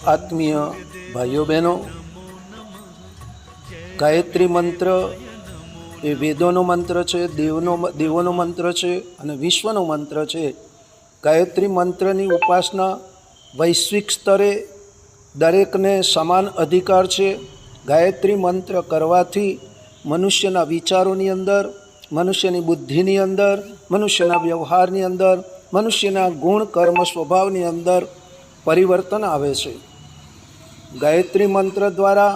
આત્મીય ભાઈઓ બહેનો, ગાયત્રી મંત્ર એ વેદોનો મંત્ર છે, દેવોનો મંત્ર છે અને વિશ્વનો મંત્ર છે. ગાયત્રી મંત્રની ઉપાસના વૈશ્વિક સ્તરે દરેકને સમાન અધિકાર છે. ગાયત્રી મંત્ર કરવાથી મનુષ્યના વિચારોની અંદર, મનુષ્યની બુદ્ધિની અંદર, મનુષ્યના વ્યવહારની અંદર, મનુષ્યના ગુણ કર્મ સ્વભાવની અંદર પરિવર્તન આવે છે. ગાયત્રી મંત્ર દ્વારા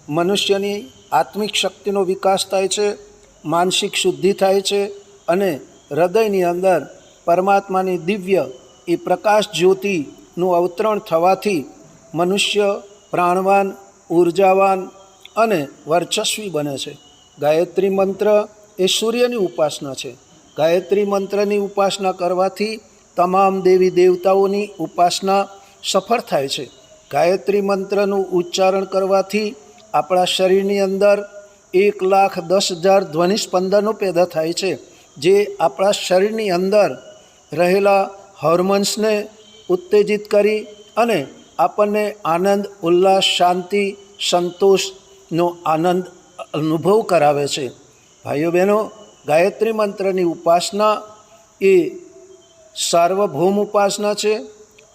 મનુષ્યની આત્મિક શક્તિનો વિકાસ થાય છે, માનસિક શુદ્ધિ થાય છે અને હૃદયની અંદર પરમાત્માની દિવ્ય એ પ્રકાશ જ્યોતિનું અવતરણ થવાથી મનુષ્ય પ્રાણવાન, ઉર્જાવાન અને વર્ચસ્વી બને છે. ગાયત્રી મંત્ર એ સૂર્યની ઉપાસના છે. ગાયત્રી મંત્રની ઉપાસના કરવાથી તમામ દેવી દેવતાઓની ઉપાસના સફળ થાય છે. ગાયત્રી મંત્રનું ઉચ્ચારણ કરવાથી આપણા શરીરની અંદર 1,10,000 ધ્વનિ સ્પંદનો પેદા થાય છે, જે આપણા શરીરની અંદર રહેલા હોર્મોન્સને ઉત્તેજિત કરી અને આપણને આનંદ, ઉલ્લાસ, શાંતિ, સંતોષનો આનંદ અનુભવ કરાવે છે. ભાઈઓ બહેનો, ગાયત્રી મંત્રની ઉપાસના એ સાર્વભૌમ ઉપાસના છે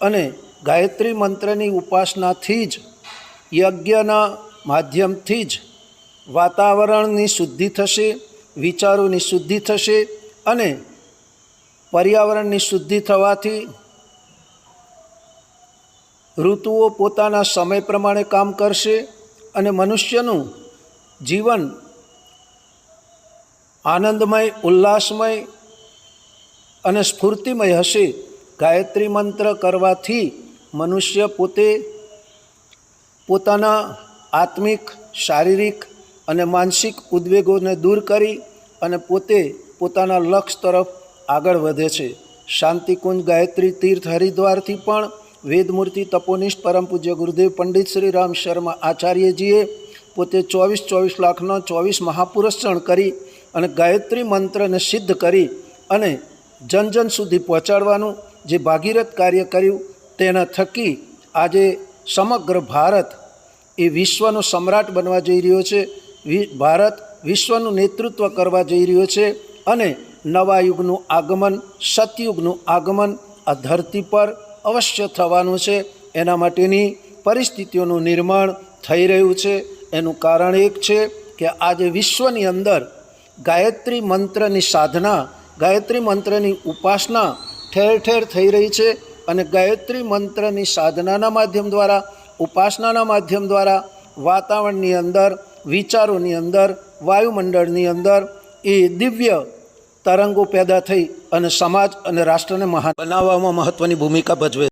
અને ગાયત્રી મંત્રની ઉપાસનાથી જ, યજ્ઞના માધ્યમથી જ વાતાવરણની શુદ્ધિ થશે, વિચારોની શુદ્ધિ થશે અને પર્યાવરણની શુદ્ધિ થવાથી ઋતુઓ પોતાના સમય પ્રમાણે કામ કરશે અને મનુષ્યનું જીવન આનંદમય, ઉલ્લાસમય અને સ્ફૂર્તિમય હશે. ગાયત્રી મંત્ર કરવાથી મનુષ્ય પોતાના આત્મિક, શારીરિક અને માનસિક ઉદ્વેગોને દૂર કરી અને પોતાના લક્ષ્ય તરફ આગળ વધે છે. શાંતિકુંજ ગાયત્રી તીર્થ હરિદ્વારથી પણ વેદમૂર્તિ તપોનિષ્ઠ પરમ પૂજ્ય ગુરુદેવ પંડિત શ્રી રામ શર્મા આચાર્યજીએ પોતે 24 લાખનો 24 મહાપુરુષણ કરી અને ગાયત્રી મંત્રને સિદ્ધ કરી અને જન સુધી પહોંચાડવાનું જે ભાગીરથ કાર્ય કર્યું, તેના થકી આજે સમગ્ર ભારત એ વિશ્વનો સમ્રાટ બનવા જઈ રહ્યો છે. ભારત વિશ્વનું નેતૃત્વ કરવા જઈ રહ્યો છે અને નવા યુગનું આગમન, સતયુગનું આગમન આ ધરતી પર અવશ્ય થવાનું છે. એના માટેની પરિસ્થિતિઓનું નિર્માણ થઈ રહ્યું છે. એનું કારણ એક છે કે આજે વિશ્વની અંદર ગાયત્રી મંત્રની સાધના, ગાયત્રી મંત્રની ઉપાસના ઠેર ઠેર થઈ રહી છે અને ગાયત્રી મંત્રની સાધનાના માધ્યમ દ્વારા, ઉપાસનાના માધ્યમ દ્વારા વાતાવરણની અંદર, વિચારોની અંદર, વાયુમંડળની અંદર એ દિવ્ય તરંગો પેદા થઈ અને સમાજ અને રાષ્ટ્રને મહાન બનાવવામાં મહત્ત્વની ભૂમિકા ભજવે.